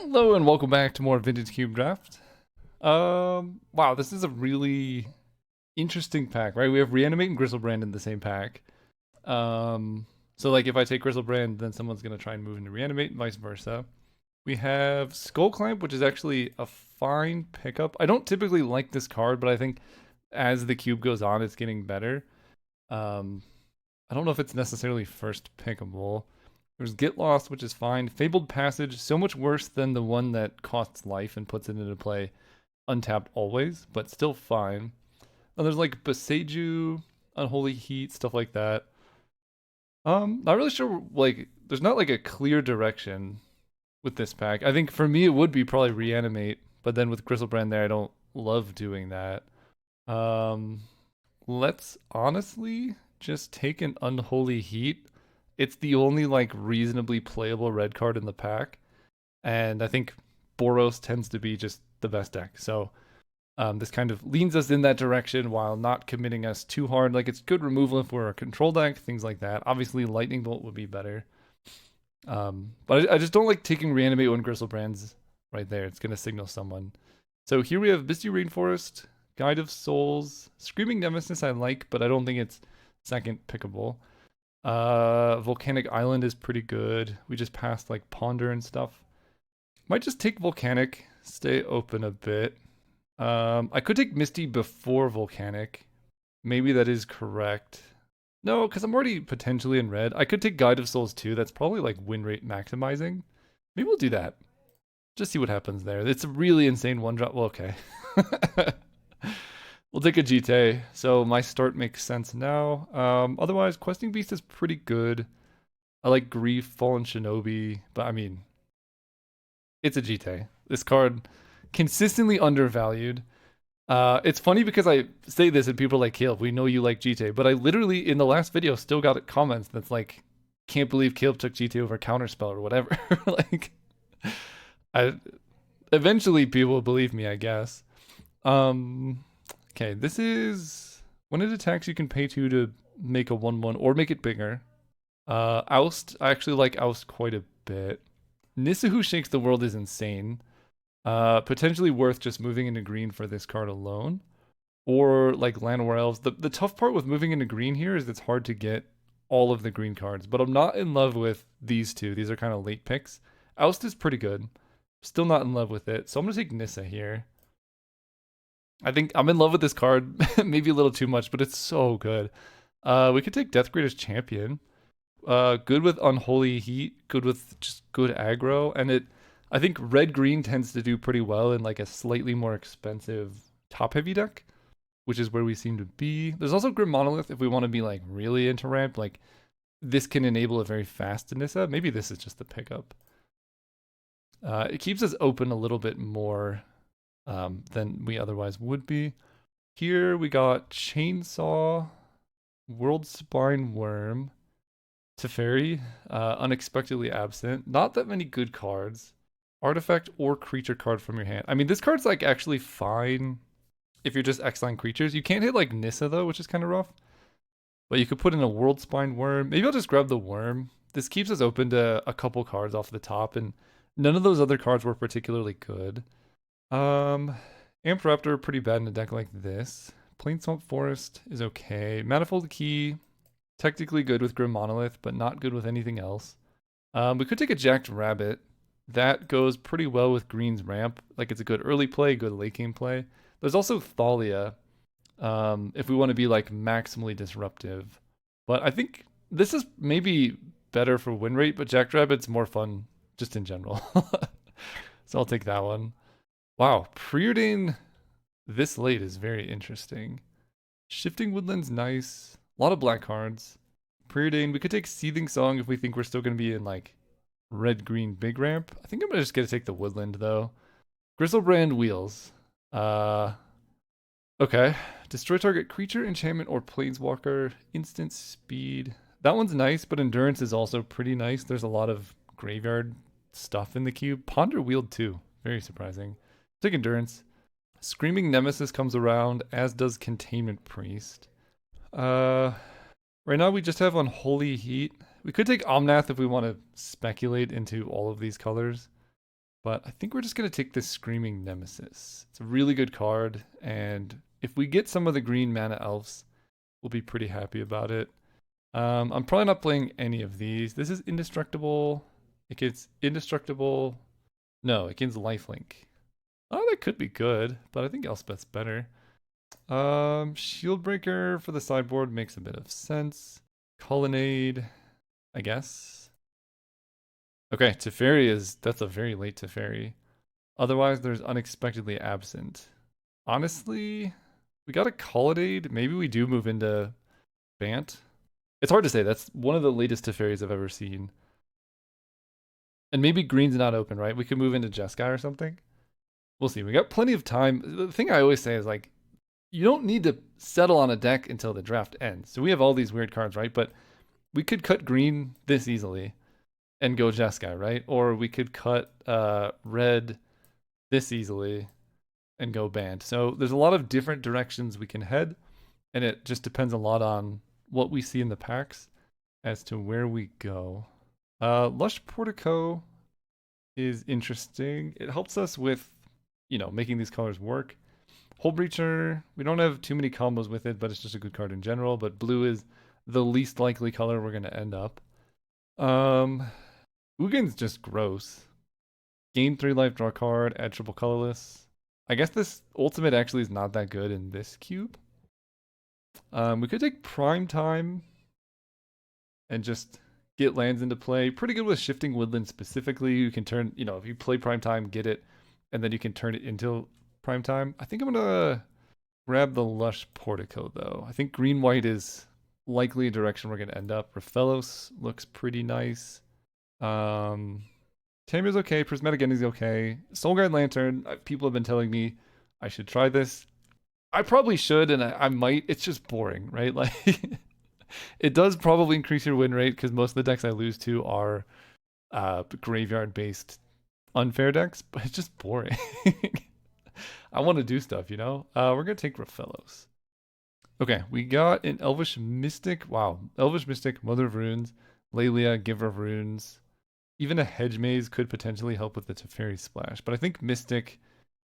Hello and welcome back to more Vintage Cube Draft. Wow, this is a really interesting pack, right? We have Reanimate and Griselbrand in the same pack. So like if I take Griselbrand, then someone's gonna try and move into Reanimate and vice versa. We have Skull Clamp, which is actually a fine pickup. I don't typically like this card, but I think as the cube goes on, it's getting better. Um, I don't know if it's necessarily first pickable. There's Get Lost, which is fine. Fabled Passage, so much worse than the one that costs life and puts it into play untapped always, but still fine. And there's like Boseiju, Unholy Heat, stuff like that. Not really sure, like, there's not like a clear direction with this pack. I think for me it would be probably Reanimate, but then with Griselbrand there, I don't love doing that. Um, let's honestly just take an Unholy Heat. It's the only like reasonably playable red card in the pack, and I think Boros tends to be just the best deck. So this kind of leans us in that direction while not committing us too hard. Like it's good removal if we're a control deck, things like that. Obviously, Lightning Bolt would be better, but I just don't like taking Reanimate when Griselbrand's right there. It's gonna signal someone. So here we have Misty Rainforest, Guide of Souls, Screaming Nemesis. I like, but I don't think it's second pickable. Volcanic Island is pretty good. We just passed like Ponder and stuff. Might just take Volcanic, stay open a bit. I could take Misty before Volcanic. Maybe that is correct. No, because I'm already potentially in red. I could take Guide of Souls too. That's probably like win rate maximizing. Maybe we'll do that. Just see what happens there. It's a really insane one drop. Well, okay. We'll take a GT. So my start makes sense now. Otherwise, Questing Beast is pretty good. I like Grief, Fallen Shinobi, but I mean, it's a GT. This card consistently undervalued. It's funny because I say this and people are like, Caleb, we know you like GT, but I literally in the last video still got comments that's like, can't believe Caleb took GT over Counterspell or whatever. Like, I eventually people will believe me, I guess. Okay, this is when it attacks, you can pay 2 to make a 1/1 or make it bigger. Oust, I actually like Oust quite a bit. Nissa Who Shakes the World is insane. Potentially worth just moving into green for this card alone. Or like Llanowar Elves. The tough part with moving into green here is it's hard to get all of the green cards, but I'm not in love with these two. These are kind of late picks. Oust is pretty good. Still not in love with it, so I'm gonna take Nissa here. I think I'm in love with this card, maybe a little too much, but it's so good. We could take Death Grid as champion. Good with Unholy Heat, good with just good aggro, and I think red green tends to do pretty well in like a slightly more expensive top heavy deck, which is where we seem to be. There's also Grim Monolith if we want to be like really into ramp. Like this can enable a very fast Nissa. Maybe this is just the pickup. It keeps us open a little bit more than we otherwise would be. Here we got Chainsaw, World Spine Worm, Teferi, Unexpectedly Absent. Not that many good cards. Artifact or creature card from your hand. I mean, this card's like actually fine if you're just exiling creatures. You can't hit like Nissa though, which is kind of rough. But you could put in a World Spine Worm. Maybe I'll just grab the Worm. This keeps us open to a couple cards off the top, and none of those other cards were particularly good. Amp Raptor pretty bad in a deck like this. Plain Swamp Forest is okay. Manifold Key, technically good with Grim Monolith, but not good with anything else. We could take a Jacked Rabbit. That goes pretty well with Green's Ramp. Like it's a good early play, good late game play. There's also Thalia, if we want to be like maximally disruptive. But I think this is maybe better for win rate, but Jacked Rabbit's more fun just in general. So I'll take that one. Wow, Preordain this late is very interesting. Shifting Woodland's nice. A lot of black cards. Preordain, we could take Seething Song if we think we're still going to be in like red-green big ramp. I think I'm just going to take the Woodland though. Griselbrand Wheels. Okay. Destroy target creature, enchantment, or planeswalker. Instant speed. That one's nice, but endurance is also pretty nice. There's a lot of graveyard stuff in the cube. Ponder Wield too. Very surprising. Take endurance. Screaming Nemesis comes around, as does Containment Priest. Right now we just have Unholy Heat. We could take Omnath if we want to speculate into all of these colors. But I think we're just going to take this Screaming Nemesis. It's a really good card, and if we get some of the green mana elves, we'll be pretty happy about it. I'm probably not playing any of these. This is indestructible. It gets indestructible. No, it gains lifelink. Oh, that could be good, but I think Elspeth's better. Shieldbreaker for the sideboard makes a bit of sense. Colonnade, I guess. Okay, Teferi that's a very late Teferi. Otherwise, there's Unexpectedly Absent. Honestly, we got a Colonnade. Maybe we do move into Bant. It's hard to say. That's one of the latest Teferis I've ever seen. And maybe green's not open, right? We could move into Jeskai or something. We'll see. We got plenty of time. The thing I always say is like, you don't need to settle on a deck until the draft ends. So we have all these weird cards, right? But we could cut green this easily and go Jeskai, right? Or we could cut red this easily and go Bant. So there's a lot of different directions we can head, and it just depends a lot on what we see in the packs as to where we go. Lush Portico is interesting. It helps us with, making these colors work. Hole Breacher, we don't have too many combos with it, but it's just a good card in general. But blue is the least likely color we're going to end up. Ugin's just gross. Gain 3 life, draw card, add triple colorless. I guess this ultimate actually is not that good in this cube. We could take Prime Time and just get lands into play. Pretty good with Shifting Woodland specifically. You can turn, if you play Prime Time, get it, and then you can turn it into Prime Time. I think I'm going to grab the Lush Portico, though. I think green-white is likely a direction we're going to end up. Raphelos looks pretty nice. Tamir's okay. Prismatic Ending's okay. Soul Guide Lantern, people have been telling me I should try this. I probably should, and I might. It's just boring, right? Like, it does probably increase your win rate because most of the decks I lose to are graveyard-based unfair decks, but it's just boring. I want to do stuff, We're going to take Raphelos. Okay, we got an Elvish Mystic. Wow. Elvish Mystic, Mother of Runes, Lelia, Giver of Runes. Even a Hedge Maze could potentially help with the Teferi Splash, but I think Mystic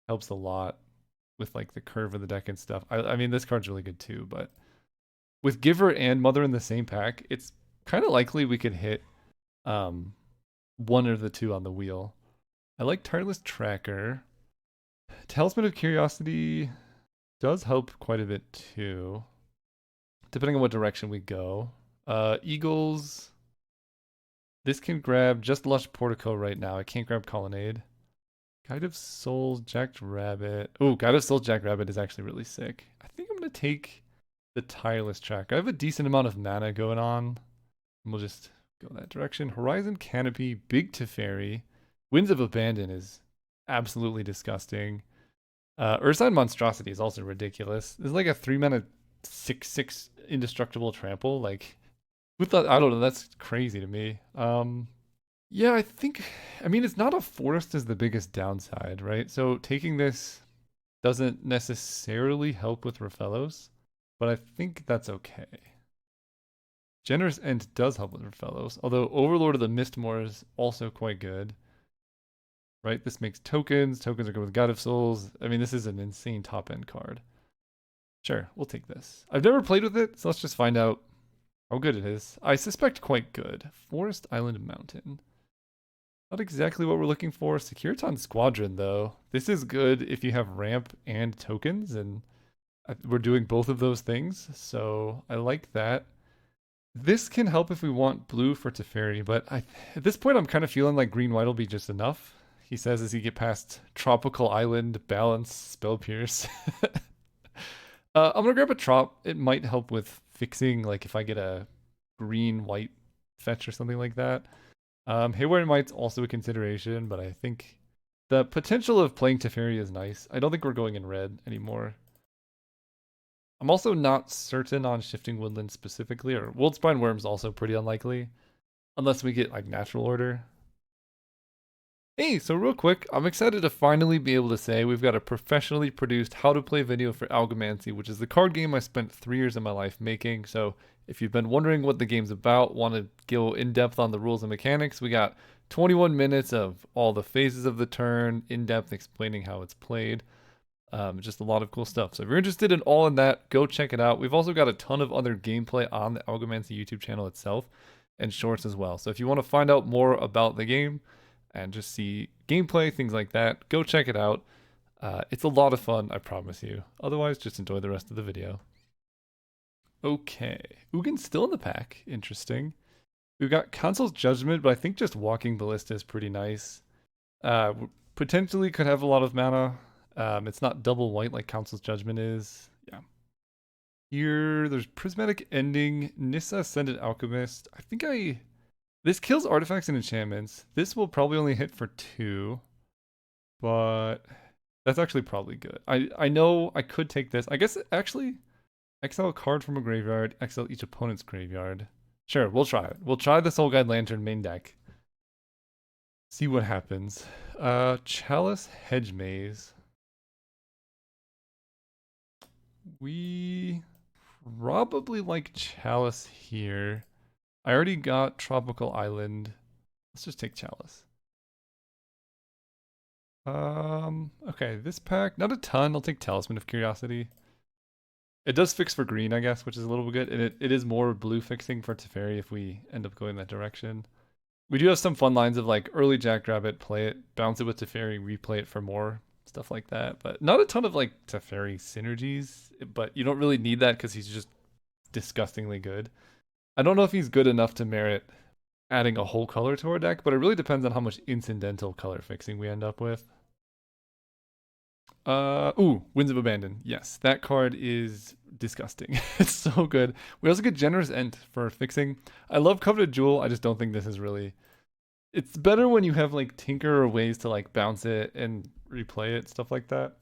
helps a lot with like the curve of the deck and stuff. I mean, this card's really good too, but with Giver and Mother in the same pack, it's kind of likely we could hit one of the two on the wheel. I like Tireless Tracker. Talisman of Curiosity does help quite a bit too, depending on what direction we go. Eagles. This can grab just Lush Portico right now. I can't grab Colonnade. Guide of Souls, Jacked Rabbit. Oh, Guide of Souls, Jacked Rabbit is actually really sick. I think I'm going to take the Tireless Tracker. I have a decent amount of mana going on. And we'll just go that direction. Horizon Canopy, Big Teferi. Winds of Abandon is absolutely disgusting. Ursine Monstrosity is also ridiculous. It's like a 3-mana 6/6 indestructible trample. Like, who thought? I don't know. That's crazy to me. Yeah, I mean, it's not a forest is the biggest downside, right? So taking this doesn't necessarily help with Raphelos, but I think that's okay. Generous End does help with Raphelos, although Overlord of the Mistmoor is also quite good. Right? This makes tokens. Tokens are good with God of Souls. I mean, this is an insane top-end card. Sure, we'll take this. I've never played with it, so let's just find out how good it is. I suspect quite good. Forest Island Mountain. Not exactly what we're looking for. Securiton Squadron, though. This is good if you have ramp and tokens, and we're doing both of those things, so I like that. This can help if we want blue for Teferi, but at this point I'm kind of feeling like green-white will be just enough. He says as he get past Tropical Island, Balance, Spell Pierce. I'm going to grab a Trop. It might help with fixing, like if I get a green-white fetch or something like that. Haywire Might's also a consideration, but I think the potential of playing Teferi is nice. I don't think we're going in red anymore. I'm also not certain on Shifting Woodland specifically, or Woldspine Worm's also pretty unlikely, unless we get like Natural Order. Hey, so real quick, I'm excited to finally be able to say we've got a professionally produced how to play video for Algomancy, which is the card game I spent 3 years of my life making. So if you've been wondering what the game's about, want to go in depth on the rules and mechanics, we got 21 minutes of all the phases of the turn, in depth explaining how it's played. Just a lot of cool stuff. So if you're interested in all in that, go check it out. We've also got a ton of other gameplay on the Algomancy YouTube channel itself and shorts as well. So if you want to find out more about the game and just see gameplay, things like that, go check it out. It's a lot of fun, I promise you. Otherwise, just enjoy the rest of the video. Okay, Ugin's still in the pack. Interesting. We've got Consul's Judgment, but I think just walking Ballista is pretty nice. Potentially could have a lot of mana. It's not double white like Council's Judgment is. Yeah. Here, there's Prismatic Ending, Nissa Ascended Alchemist. This kills artifacts and enchantments. This will probably only hit for 2, but that's actually probably good. I know I could take this. I guess actually, exile a card from a graveyard, exile each opponent's graveyard. Sure, we'll try it. We'll try the Soul Guide Lantern main deck. See what happens. Chalice Hedge Maze. We probably like Chalice here. I already got Tropical Island. Let's just take Chalice. Okay, this pack, not a ton. I'll take Talisman of Curiosity. It does fix for green, I guess, which is a little bit good. And it is more blue fixing for Teferi if we end up going that direction. We do have some fun lines of like early Jackrabbit, play it, bounce it with Teferi, replay it for more, stuff like that. But not a ton of like Teferi synergies, but you don't really need that because he's just disgustingly good. I don't know if he's good enough to merit adding a whole color to our deck, but it really depends on how much incidental color fixing we end up with. Winds of Abandon. Yes, that card is disgusting. It's so good. We also get Generous Ent for fixing. I love Coveted Jewel. I just don't think this is really... It's better when you have like Tinker or ways to like bounce it and replay it, stuff like that.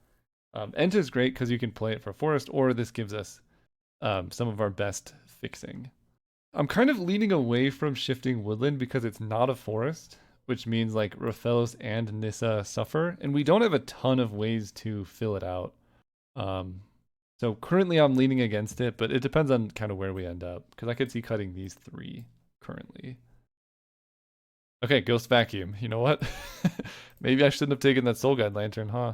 Ent is great because you can play it for Forest, or this gives us some of our best fixing. I'm kind of leaning away from shifting Woodland because it's not a forest, which means like Raphaelos and Nissa suffer, and we don't have a ton of ways to fill it out. So currently I'm leaning against it, but it depends on kind of where we end up, because I could see cutting these 3 currently. Okay, Ghost Vacuum. You know what? Maybe I shouldn't have taken that Soul Guide Lantern, huh?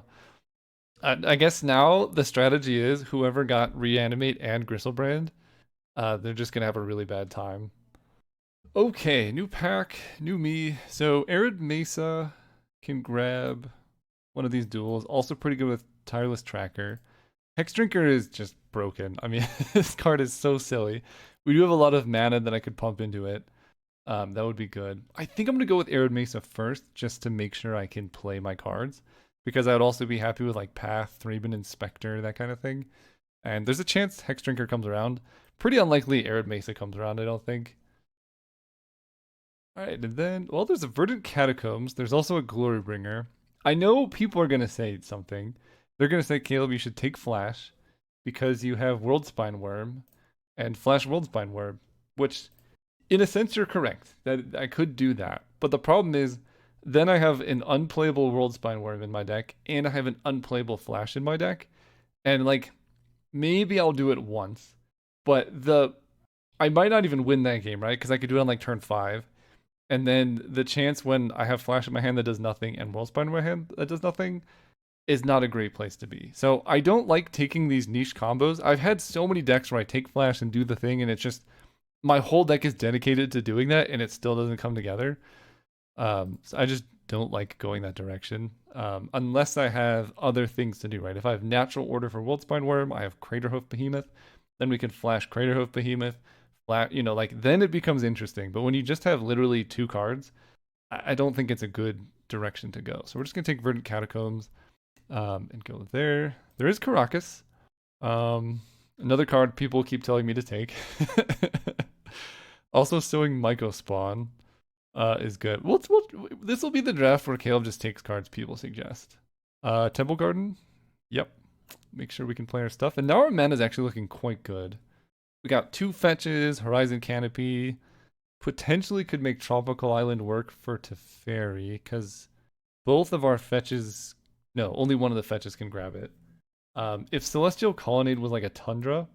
I guess now the strategy is whoever got Reanimate and Gristlebrand, they're just going to have a really bad time. Okay, new pack, new me. So Arid Mesa can grab one of these duels. Also pretty good with Tireless Tracker. Hex Drinker is just broken. I mean, this card is so silly. We do have a lot of mana that I could pump into it. That would be good. I think I'm going to go with Arid Mesa first, just to make sure I can play my cards. Because I would also be happy with like Path, Thraben Inspector, that kind of thing. And there's a chance Hex Drinker comes around. Pretty unlikely Arid Mesa comes around, I don't think. Alright, and then, well, there's a Verdant Catacombs. There's also a Glorybringer. I know people are going to say something. They're going to say, Caleb, you should take Flash because you have Worldspine Worm and Flash Worldspine Worm, which, in a sense, you're correct. That I could do that. But the problem is, then I have an unplayable Worldspine Worm in my deck, and I have an unplayable Flash in my deck. And, like, maybe I'll do it once, but I might not even win that game, right? Because I could do it on, like, turn 5. And then the chance when I have Flash in my hand that does nothing and Worldspine in my hand that does nothing is not a great place to be. So I don't like taking these niche combos. I've had so many decks where I take Flash and do the thing, and it's just my whole deck is dedicated to doing that, and it still doesn't come together. So I just don't like going that direction unless I have other things to do, right? If I have Natural Order for Worldspine Worm, I have Craterhoof Behemoth, then we can Flash Craterhoof Behemoth. Like then it becomes interesting. But when you just have literally 2 cards, I don't think it's a good direction to go. So we're just gonna take Verdant Catacombs and go there. There is Caracas, another card people keep telling me to take. Also, Sowing Myco Spawn is good. This will be the draft where Caleb just takes cards people suggest. Temple Garden, yep. Make sure we can play our stuff. And now our mana is actually looking quite good. We got 2 fetches, Horizon Canopy. Potentially could make Tropical Island work for Teferi, because both of our fetches... No, only one of the fetches can grab it. If Celestial Colonnade was like a Tundra,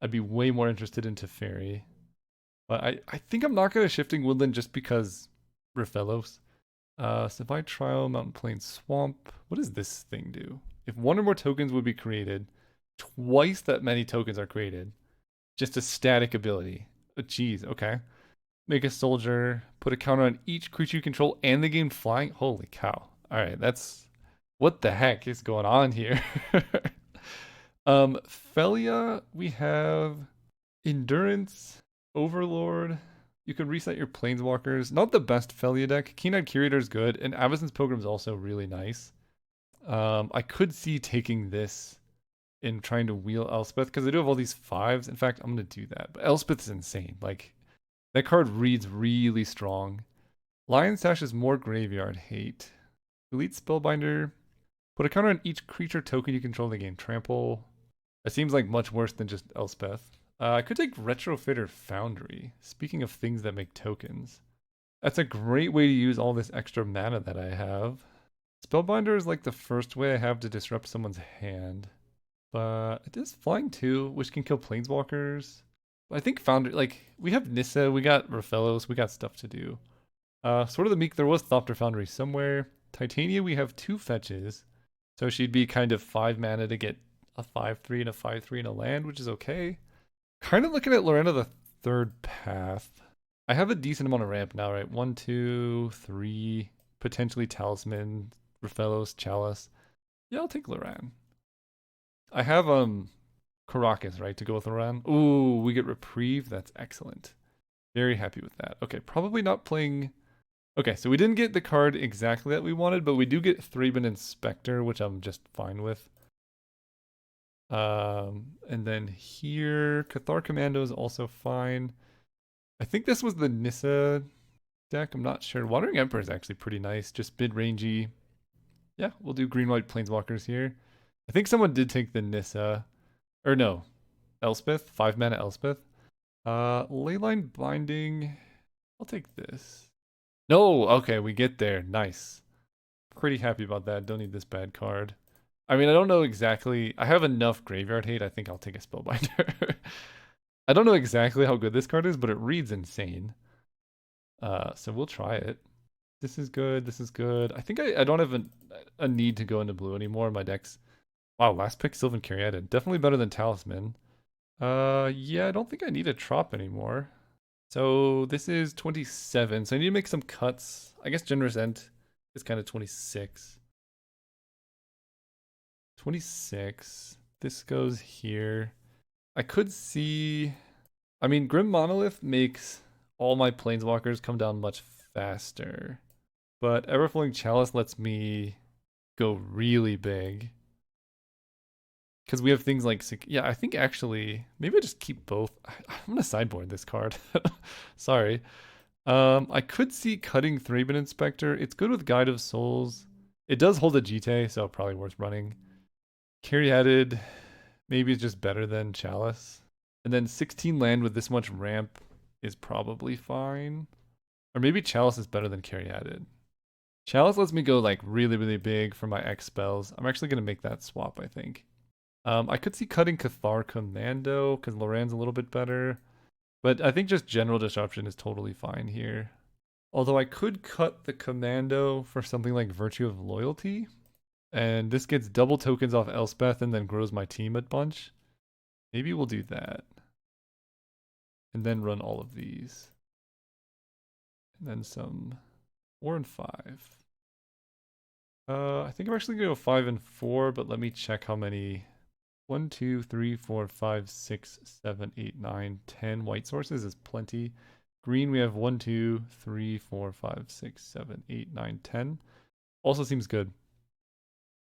I'd be way more interested in Teferi. But I think I'm not going to Shifting Woodland just because Raphaelos. Supply Trial, Mountain Plain Swamp. What does this thing do? If one or more tokens would be created, twice that many tokens are created. Just a static ability. Oh, geez, okay. Make a soldier, put a counter on each creature you control and the game flying. Holy cow. Alright, that's what the heck is going on here? Felia, we have Endurance, Overlord. You can reset your planeswalkers. Not the best Felia deck. Keen-Eyed Curator is good, and Avacyn's Pilgrim is also really nice. I could see taking this in trying to wheel Elspeth because I do have all these fives. In fact, I'm gonna do that. But Elspeth is insane. Like that card reads really strong. Lion Sash is more graveyard hate. Elite Spellbinder. Put a counter on each creature token you control in the game. Trample. It seems like much worse than just Elspeth. I could take Retrofitter Foundry. Speaking of things that make tokens. That's a great way to use all this extra mana that I have. Spellbinder is like the first way I have to disrupt someone's hand. But it is flying too, which can kill planeswalkers. But I think Foundry, like, we have Nissa, we got Raphaelos, we got stuff to do. Sort of the Meek, there was Thopter Foundry somewhere. Titania, we have 2 fetches. So she'd be kind of 5 mana to get a 5/3 and a 5/3 and a land, which is okay. Kind of looking at Lorena the third path. I have a decent amount of ramp now, right? 1, 2, 3, potentially Talisman, Raphaelos, Chalice. Yeah, I'll take Loran. I have Caracas, right, to go with Loran. Ooh, we get Reprieve. That's excellent. Very happy with that. Okay, probably not playing. Okay, so we didn't get the card exactly that we wanted, but we do get Thraben Inspector, which I'm just fine with. And then here, Cathar Commando is also fine. I think this was the Nissa deck. I'm not sure. Wandering Emperor is actually pretty nice. Just mid-rangey. Yeah, we'll do green-white planeswalkers here. I think someone did take the Nissa. Or no, Elspeth. 5 mana Elspeth. Leyline Binding. I'll take this. No, okay, we get there. Nice. Pretty happy about that. Don't need this bad card. I mean, I don't know exactly. I have enough graveyard hate. I think I'll take a Spellbinder. I don't know exactly how good this card is, but it reads insane. So we'll try it. This is good. This is good. I think I don't have a need to go into blue anymore. My deck's... Wow, last pick, Sylvan Caryatid. Definitely better than Talisman. Yeah, I don't think I need a Trop anymore. So this is 27. So I need to make some cuts. I guess Generous End is kind of 26. 26. This goes here. I could see... I mean, Grim Monolith makes all my planeswalkers come down much faster. But Everflowing Chalice lets me go really big. Because we have things like... Yeah, I think actually... Maybe I just keep both. I'm going to sideboard this card. Sorry. I could see cutting Thraben Inspector. It's good with Guide of Souls. It does hold a GT, so probably worth running. Caryatid, maybe it's just better than Chalice. And then 16 land with this much ramp is probably fine. Or maybe Chalice is better than Caryatid. Chalice lets me go like really, really big for my X spells. I'm actually going to make that swap, I think. I could see cutting Cathar Commando because Loran's a little bit better. But I think just general disruption is totally fine here. Although I could cut the Commando for something like Virtue of Loyalty. And this gets double tokens off Elspeth and then grows my team a bunch. Maybe we'll do that. And then run all of these. And then some 4 and 5. I think I'm actually going to go 5 and 4, but let me check how many. 1, 2, 3, 4, 5, 6, 7, 8, 9, 10 white sources is plenty. Green, we have 1, 2, 3, 4, 5, 6, 7, 8, 9, 10. Also seems good.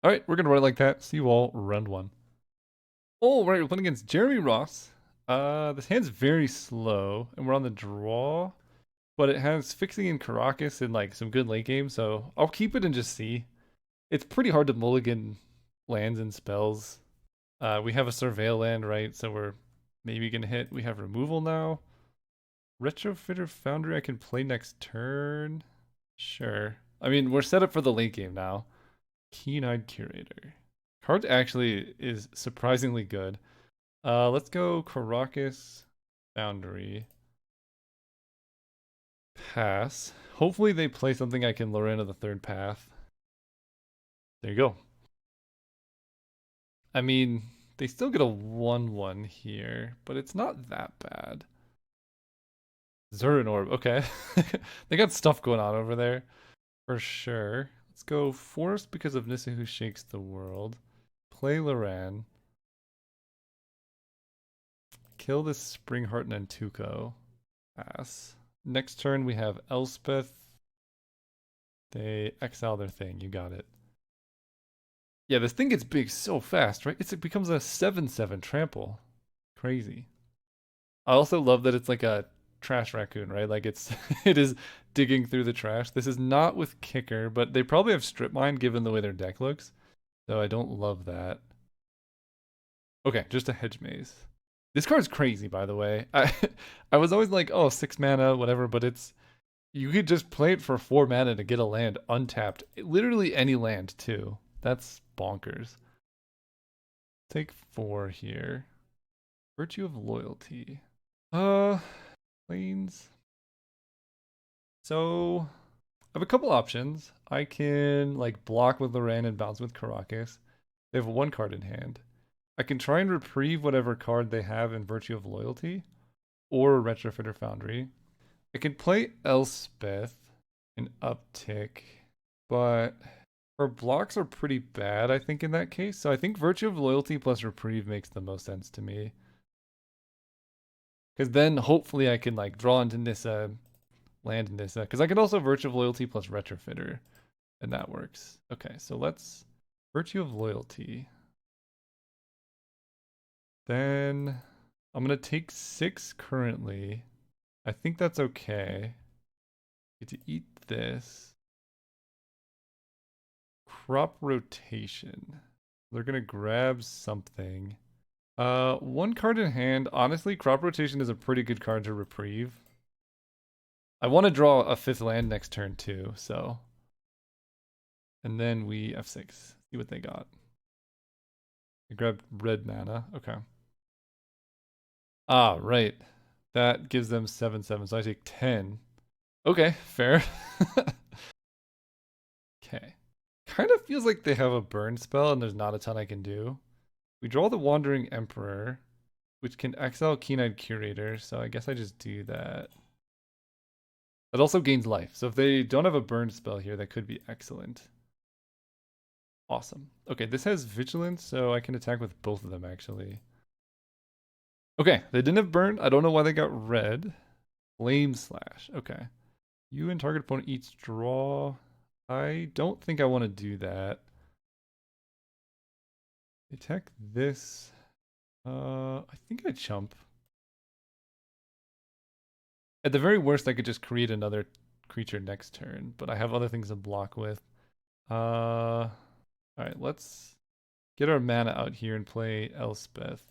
All right, we're going to run it like that. See you all round 1. Oh, right, we're playing against Jeremy Ross. This hand's very slow, and we're on the draw. But it has Fixing in Caracas and like some good late game, so I'll keep it and just see. It's pretty hard to mulligan lands and spells. We have a Surveil land, right? So we're maybe gonna hit. We have removal now. Retrofitter Foundry I can play next turn. Sure. I mean, we're set up for the late game now. Keen-Eyed Curator. Card actually is surprisingly good. Let's go Caracas Foundry. Pass. Hopefully they play something I can lure into the third path. There you go. I mean, they still get a 1/1 here, but it's not that bad. Zurin Orb, okay. They got stuff going on over there, for sure. Let's go Forest because of Nissa who shakes the world. Play Loran. Kill this Springheart Nantuko. Pass. Next turn we have Elspeth. They exile their thing, you got it. Yeah, this thing gets big so fast, right? It becomes a 7/7 trample. Crazy. I also love that it's like a trash raccoon, right? Like it's it is digging through the trash. This is not with kicker, but they probably have strip mine given the way their deck looks. So I don't love that. Okay, just a hedge maze. This card's crazy, by the way. I was always like, oh, 6 mana, whatever, but it's you could just play it for 4 mana to get a land untapped. Literally any land too. That's bonkers. Take 4 here. Virtue of Loyalty. Planes. So I have a couple options. I can like block with Loran and bounce with Caracas. They have 1 card in hand. I can try and reprieve whatever card they have in Virtue of Loyalty or Retrofitter Foundry. I can play Elspeth and uptick, but her blocks are pretty bad, I think, in that case. So I think Virtue of Loyalty plus Reprieve makes the most sense to me. Because then hopefully I can like draw into Nissa, land Nissa. Because I can also Virtue of Loyalty plus Retrofitter, and that works. Okay, so let's Virtue of Loyalty. Then I'm going to take 6 currently. I think that's okay. Get to eat this. Crop rotation. They're going to grab something. 1 card in hand. Honestly, crop rotation is a pretty good card to reprieve. I want to draw a 5th land next turn too, so. And then we F6. See what they got. They grabbed red mana. Okay. Ah, right. That gives them 7/7, so I take 10. Okay, fair. Okay. Kind of feels like they have a burn spell and there's not a ton I can do. We draw the Wandering Emperor, which can exile Keen-Eyed Curator, so I guess I just do that. It also gains life, so if they don't have a burn spell here, that could be excellent. Awesome. Okay, this has Vigilance, so I can attack with both of them, actually. Okay, they didn't have burn. I don't know why they got red. Flame Slash. Okay. You and target opponent each draw. I don't think I want to do that. Attack this. I think I chump. At the very worst, I could just create another creature next turn, but I have other things to block with. Alright, let's get our mana out here and play Elspeth.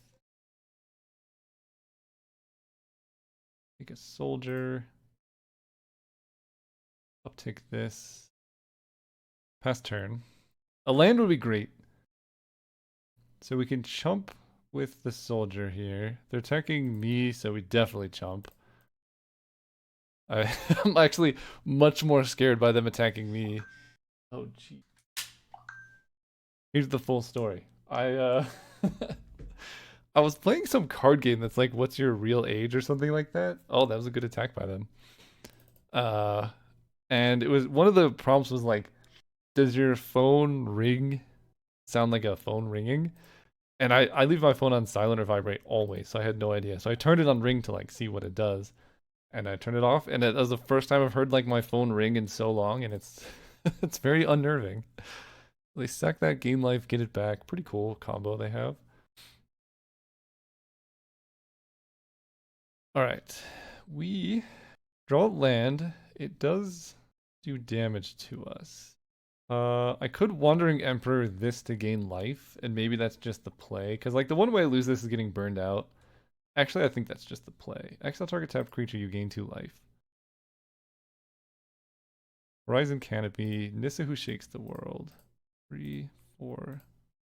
Take a soldier. Uptick this. Pass turn. A land would be great. So we can chump with the soldier here. They're attacking me, so we definitely chump. I'm actually much more scared by them attacking me. Oh, gee. Here's the full story. I I was playing some card game that's like, what's your real age or something like that. Oh, that was a good attack by them. And it was one of the prompts was like, does your phone ring sound like a phone ringing? And I leave my phone on silent or vibrate always, so I had no idea. So I turned it on ring to like see what it does. And I turned it off, and it was the first time I've heard like my phone ring in so long, and it's it's very unnerving. They sack that game life, get it back. Pretty cool combo they have. All right, we draw land. It does do damage to us. I could Wandering Emperor this to gain life, and maybe that's just the play. Because like the one way I lose this is getting burned out. Actually, I think that's just the play. Exile target tapped creature, you gain 2 life. Horizon Canopy, Nissa who shakes the world. 3, 4,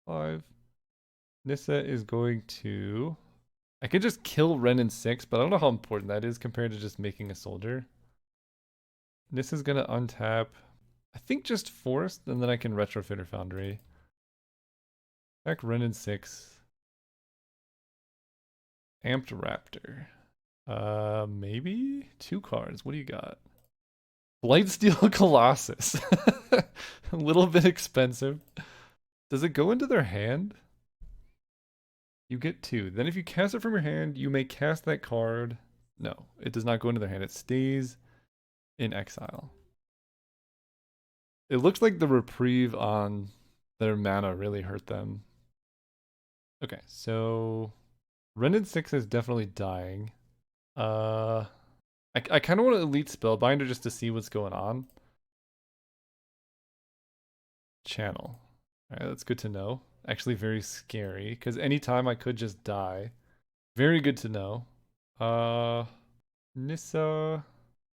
5. Nissa is going to... I could just kill Ren in 6, but I don't know how important that is compared to just making a soldier. This is gonna untap, I think just Forest, and then I can Retrofitter Foundry. Back Renin 6. Amped Raptor. Maybe? 2 cards. What do you got? Blightsteel Colossus. A little bit expensive. Does it go into their hand? You get 2. Then if you cast it from your hand, you may cast that card. No, it does not go into their hand. It stays in exile. It looks like the reprieve on their mana really hurt them. Okay, so Renin 6 is definitely dying. Uh, I kind of want to Elite Spellbinder just to see what's going on. Channel. Alright, that's good to know. Actually very scary, because anytime I could just die. Very good to know. Nissa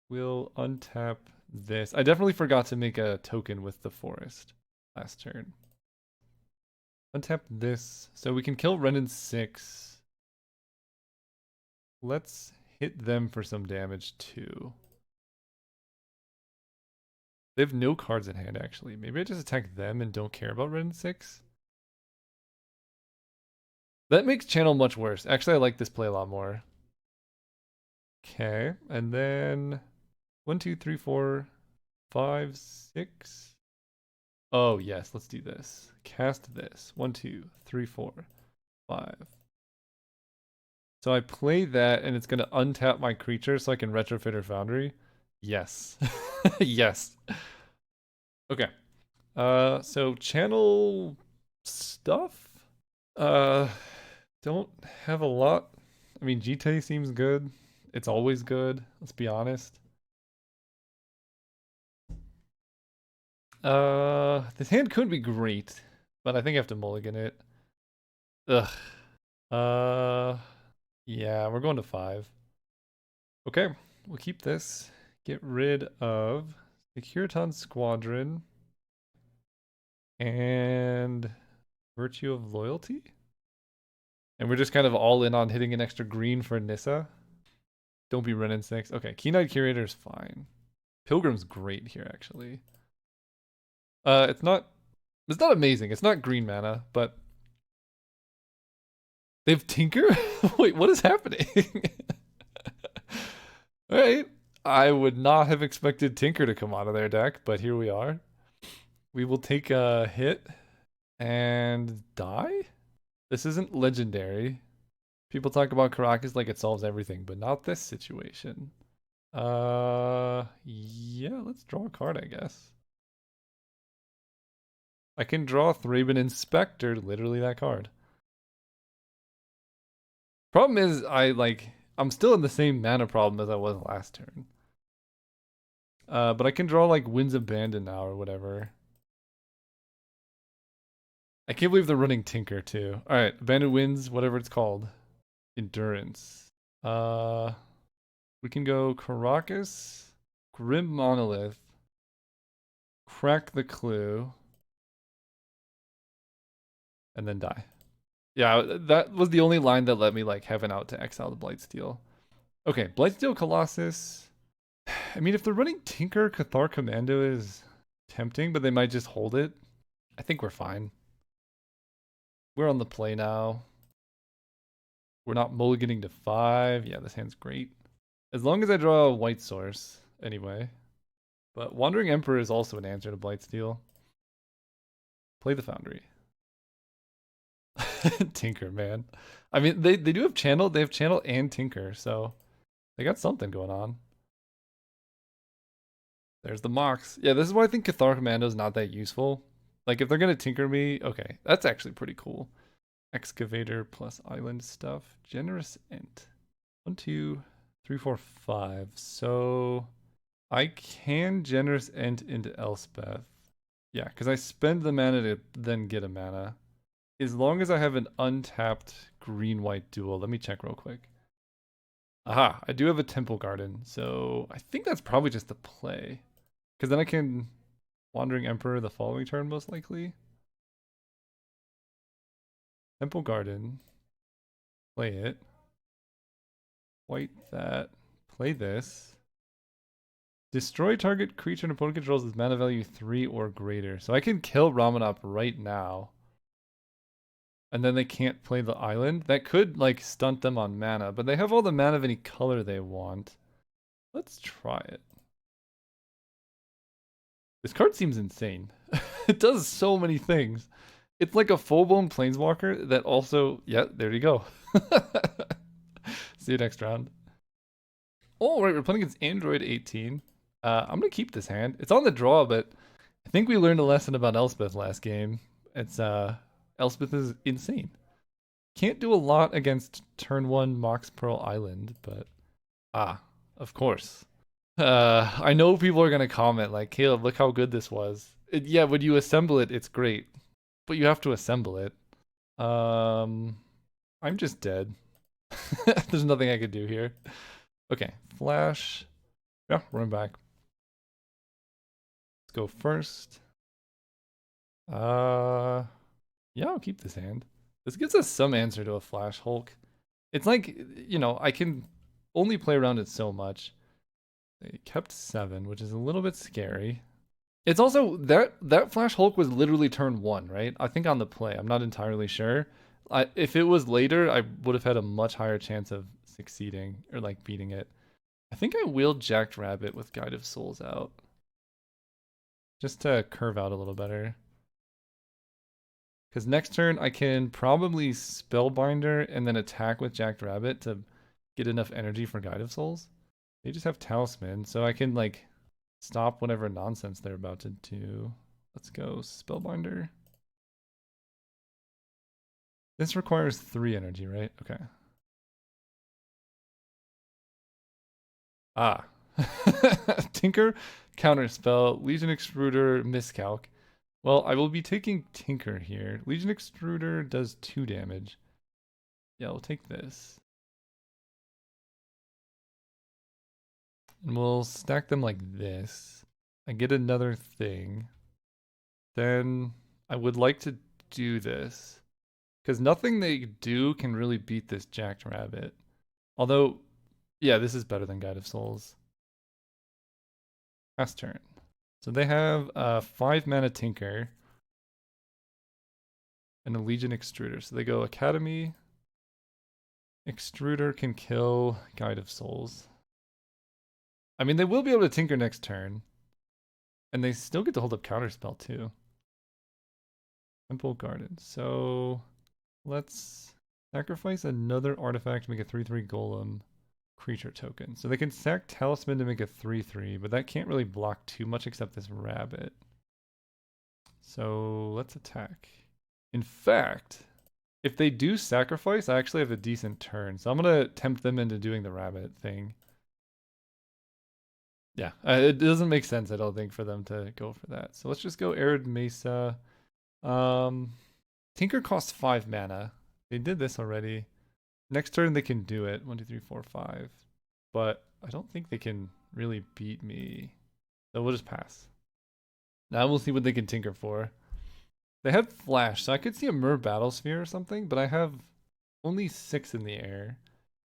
will untap this. I definitely forgot to make a token with the forest last turn. Untap this, so we can kill Renin 6. Let's hit them for some damage too. They have no cards in hand, actually. Maybe I just attack them and don't care about Renin 6? That makes channel much worse. Actually, I like this play a lot more. Okay, and then 1, 2, 3, 4, 5, 6. Oh, yes, let's do this. Cast this. 1, 2, 3, 4, 5. So I play that, and it's going to untap my creature so I can Retrofitter Foundry. Yes. Yes. Okay. So channel stuff? Uh, don't have a lot. I mean, GT seems good. It's always good, let's be honest. This hand could be great, but I think I have to mulligan it. Ugh. Uh, yeah, we're going to 5. Okay, we'll keep this. Get rid of the Securiton Squadron and Virtue of Loyalty. And we're just kind of all in on hitting an extra green for Nissa. Don't be Renin 6. Okay, Keen-Eyed Curator is fine. Pilgrim's great here, actually. It's not amazing. It's not green mana, but they have Tinker? Wait, what is happening? Alright. I would not have expected Tinker to come out of their deck, but here we are. We will take a hit and die? This isn't legendary. People talk about Caracas like it solves everything, but not this situation. Yeah, let's draw a card, I guess. I can draw Thraben Inspector, literally that card. Problem is, I'm still in the same mana problem as I was last turn. But I can draw like Winds Abandon now or whatever. I can't believe they're running Tinker too. Alright, Abandoned Winds, whatever it's called. Endurance. We can go Caracas, Grim Monolith, Crack the Clue, and then die. Yeah, that was the only line that let me like have an out to exile the Blightsteel. Okay, Blightsteel Colossus. I mean, if they're running Tinker, Cathar Commando is tempting, but they might just hold it. I think we're fine. We're on the play now. We're not mulliganing to 5. Yeah, this hand's great. As long as I draw a white source, anyway. But Wandering Emperor is also an answer to Blightsteel. Play the Foundry. Tinker, man. I mean, they do have Channel. They have Channel and Tinker, so they got something going on. There's the Mox. Yeah, this is why I think Cathar Commando is not that useful. Like, if they're going to Tinker me, okay, that's actually pretty cool. Excavator plus island stuff. Generous Ent. 1, 2, 3, 4, 5. So I can Generous Ent into Elspeth. Yeah, because I spend the mana to then get a mana. As long as I have an untapped green-white duel. Let me check real quick. Aha, I do have a Temple Garden, so I think that's probably just the play. Because then I can Wandering Emperor the following turn, most likely. Temple Garden. Play it. White that. Play this. Destroy target creature an opponent controls with mana value 3 or greater. So I can kill Ramanop right now. And then they can't play the island. That could, like, stunt them on mana, but they have all the mana of any color they want. Let's try it. This card seems insane. It does so many things. It's like a full-blown Planeswalker that also... Yeah, there you go. See you next round. Oh, right, we're playing against Android 18. I'm going to keep this hand. It's on the draw, but I think we learned a lesson about Elspeth last game. It's, Elspeth is insane. Can't do a lot against turn 1 Mox Pearl Island, but... of course. I know people are going to comment like, Caleb, look how good this was. Yeah, when you assemble it, it's great. But you have to assemble it. I'm just dead. There's nothing I could do here. Okay, flash. Yeah, run back. Let's go first. Yeah, I'll keep this hand. This gives us some answer to a Flash Hulk. It's like, you know, I can only play around it so much. They kept 7, which is a little bit scary. It's also, that Flash Hulk was literally turn 1, right? I think on the play. I'm not entirely sure. If it was later, I would have had a much higher chance of succeeding or like beating it. I think I will Jackrabbit with Guide of Souls out. Just to curve out a little better. Because next turn I can probably Spellbinder and then attack with Jackrabbit to get enough energy for Guide of Souls. They just have Talisman, so I can like stop whatever nonsense they're about to do. Let's go Spellbinder. This requires 3 energy, right? Okay. Tinker, Counterspell, Legion Extruder, Miscalc. Well, I will be taking Tinker here. Legion Extruder does 2 damage. Yeah, I'll take this. And we'll stack them like this. I get another thing. Then I would like to do this. Because nothing they do can really beat this Jackrabbit. Although, yeah, this is better than Guide of Souls. Last turn. So they have 5 mana Tinker and a Legion Extruder. So they go Academy. Extruder can kill Guide of Souls. I mean, they will be able to Tinker next turn. And they still get to hold up Counterspell too. Temple Garden. So let's sacrifice another artifact to make a 3/3 golem creature token. So they can sack Talisman to make a 3/3, but that can't really block too much except this rabbit. So let's attack. In fact, if they do sacrifice, I actually have a decent turn. So I'm going to tempt them into doing the rabbit thing. Yeah, it doesn't make sense, I don't think, for them to go for that. So let's just go Arid Mesa. Tinker costs 5 mana. They did this already. Next turn they can do it. 1, 2, 3, 4, 5. But I don't think they can really beat me. So we'll just pass. Now we'll see what they can tinker for. They have flash, so I could see a Myr Battlesphere or something, but I have only 6 in the air.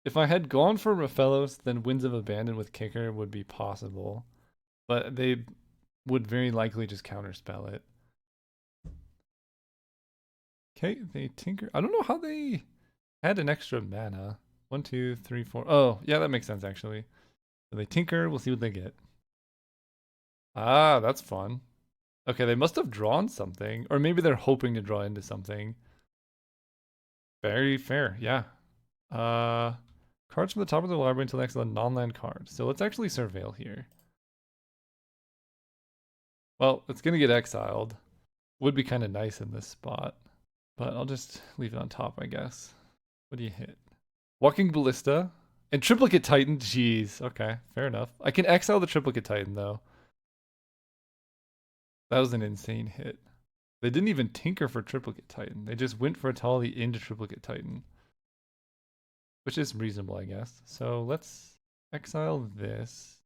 If I had gone for Raphaelos, then Winds of Abandon with Kicker would be possible. But they would very likely just counterspell it. Okay, they tinker. I don't know how they had an extra mana. 1, 2, 3, 4. Oh, yeah, that makes sense actually. So they tinker. We'll see what they get. Ah, that's fun. Okay, they must have drawn something, or maybe they're hoping to draw into something. Very fair, yeah. Cards from the top of the library until next to the non-land card. So let's actually surveil here. Well, it's gonna get exiled. Would be kind of nice in this spot, but I'll just leave it on top, I guess. What do you hit? Walking Ballista and Triplicate Titan. Jeez. Okay, fair enough. I can exile the Triplicate Titan though. That was an insane hit. They didn't even tinker for Triplicate Titan. They just went for a Tali into Triplicate Titan, which is reasonable, I guess. So let's exile this.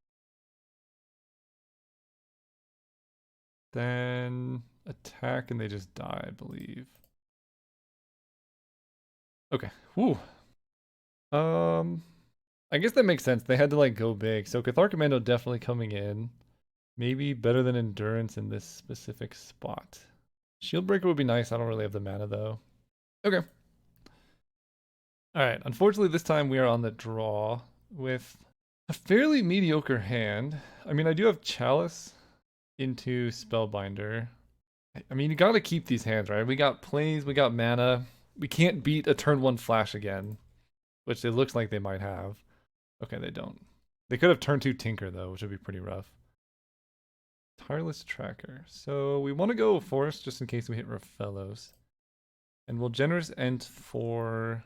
Then attack and they just die, I believe. Okay. Whew. I guess that makes sense. They had to like go big. So Cathar Commando definitely coming in. Maybe better than Endurance in this specific spot. Shield Breaker would be nice. I don't really have the mana though. Okay. All right. Unfortunately, this time we are on the draw with a fairly mediocre hand. I mean, I do have Chalice into Spellbinder. I mean, you got to keep these hands, right? We got plays, we got mana. We can't beat a turn one flash again, which it looks like they might have. Okay, they don't. They could have turn two Tinker, though, which would be pretty rough. Tireless Tracker. So we want to go Forest just in case we hit Rafellos. And we'll Generous Ent for...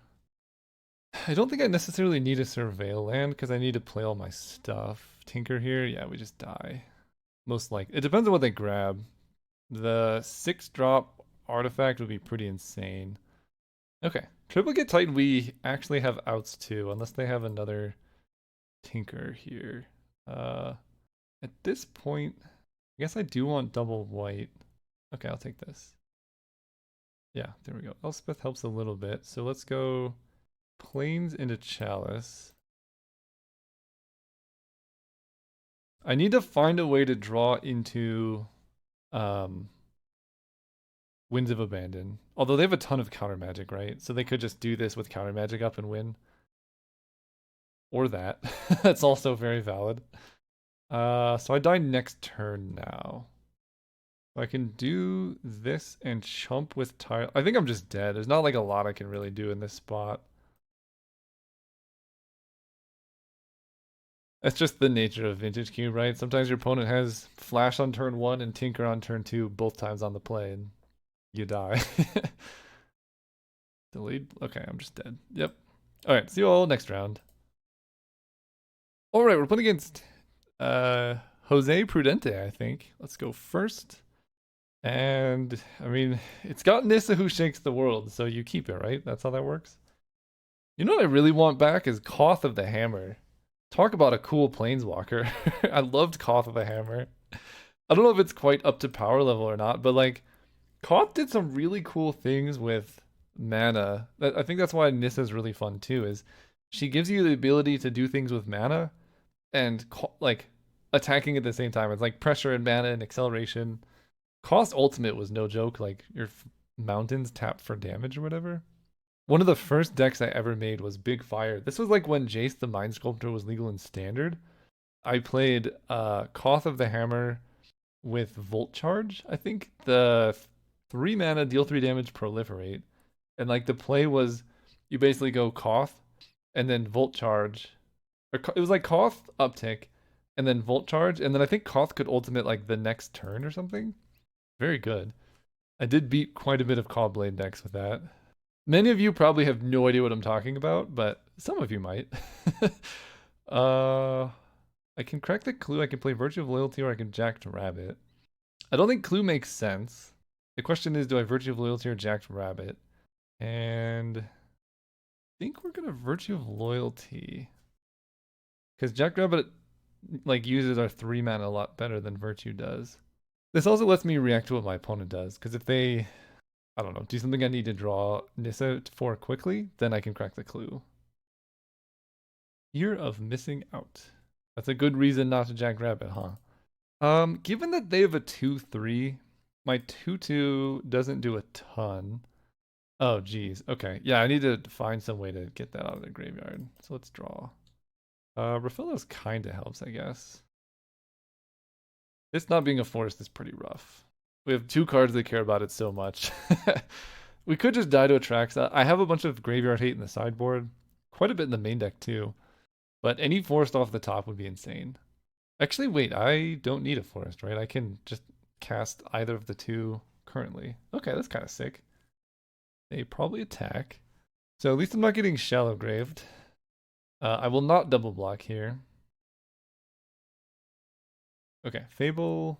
I don't think I necessarily need a Surveil land because I need to play all my stuff. Tinker here, yeah, we just die. Most likely. It depends on what they grab. The 6-drop artifact would be pretty insane. Okay. Triplicate Titan, we actually have outs too, unless they have another Tinker here. At this point, I guess I do want double white. Okay, I'll take this. Yeah, there we go. Elspeth helps a little bit. So let's go Plains into Chalice. I need to find a way to draw into um, Winds of Abandon. Although they have a ton of counter magic, right? So they could just do this with counter magic up and win. Or that. That's also very valid. So I die next turn now. I can do this and chump with tile. I think I'm just dead. There's not like a lot I can really do in this spot. That's just the nature of Vintage Cube, right? Sometimes your opponent has Flash on turn 1 and Tinker on turn 2, both times on the play, and you die. Delayed? Okay, I'm just dead. Yep. Alright, see you all next round. Alright, we're playing against Jose Prudente, I think. Let's go first. And, I mean, it's got Nissa who shakes the world, so you keep it, right? That's how that works? You know what I really want back is Koth of the Hammer. Talk about a cool planeswalker. I loved Koth of the Hammer. I don't know if it's quite up to power level or not, but like Koth did some really cool things with mana. I think that's why Nissa is really fun too. Is she gives you the ability to do things with mana and like attacking at the same time. It's like pressure and mana and acceleration. Koth's ultimate was no joke. Like your mountains tap for damage or whatever. One of the first decks I ever made was Big Fire. This was like when Jace the Mind Sculptor was legal in Standard. I played Koth of the Hammer with Volt Charge. I think the 3 mana, deal 3 damage, proliferate. And like the play was you basically go Koth and then Volt Charge. Or it was like Koth uptick and then Volt Charge. And then I think Koth could ultimate like the next turn or something. Very good. I did beat quite a bit of Cobblade decks with that. Many of you probably have no idea what I'm talking about, but some of you might. uh, I can crack the clue. I can play Virtue of Loyalty or I can Jack to Rabbit. I don't think clue makes sense. The question is, do I Virtue of Loyalty or Jack to Rabbit? And I think we're gonna Virtue of Loyalty. Because Jack Rabbit like uses our 3 mana a lot better than Virtue does. This also lets me react to what my opponent does, because if they I don't know, do something I need to draw Nissa for quickly, then I can crack the clue. Year of missing out. That's a good reason not to Jack Rabbit, huh? Given that they have a 2/3, my 2/2 doesn't do a ton. Oh, geez. Okay. Yeah, I need to find some way to get that out of the graveyard. So let's draw. Raphaelos kind of helps, I guess. This not being a forest is pretty rough. We have 2 cards that care about it so much. We could just die to Atraxa. I have a bunch of graveyard hate in the sideboard. Quite a bit in the main deck too. But any forest off the top would be insane. Actually, wait, I don't need a forest, right? I can just cast either of the 2 currently. Okay, that's kind of sick. They probably attack. So at least I'm not getting shallow graved. I will not double block here. Okay, Fable,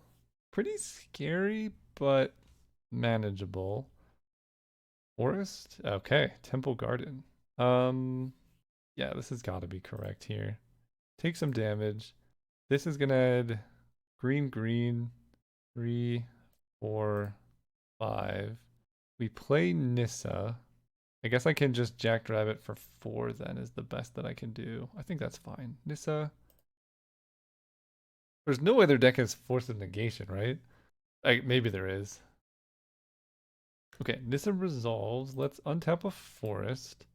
pretty scary, but manageable. Forest? Okay, Temple Garden. Yeah, this has got to be correct here. Take some damage. This is gonna add green, green, 3, 4, 5. We play Nissa. I guess I can just Jackrabbit for 4 then is the best that I can do. I think that's fine. Nissa. There's no way their deck has Force of Negation, right? Maybe there is. Okay, Nissa resolves. Let's untap a forest.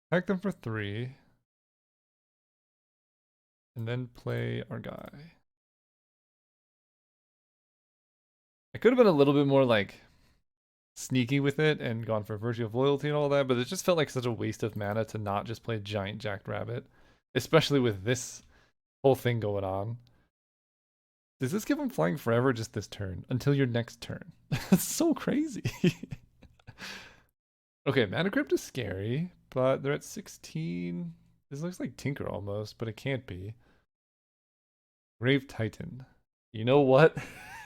Hack them for 3. And then play our guy. I could have been a little bit more like sneaky with it and gone for Virtue of Loyalty and all that, but it just felt like such a waste of mana to not just play giant Jackrabbit, especially with this whole thing going on. Does this give him flying forever just this turn? Until your next turn. That's so crazy. Okay, Mana Crypt is scary, but they're at 16. This looks like Tinker almost, but it can't be. Grave Titan. You know what?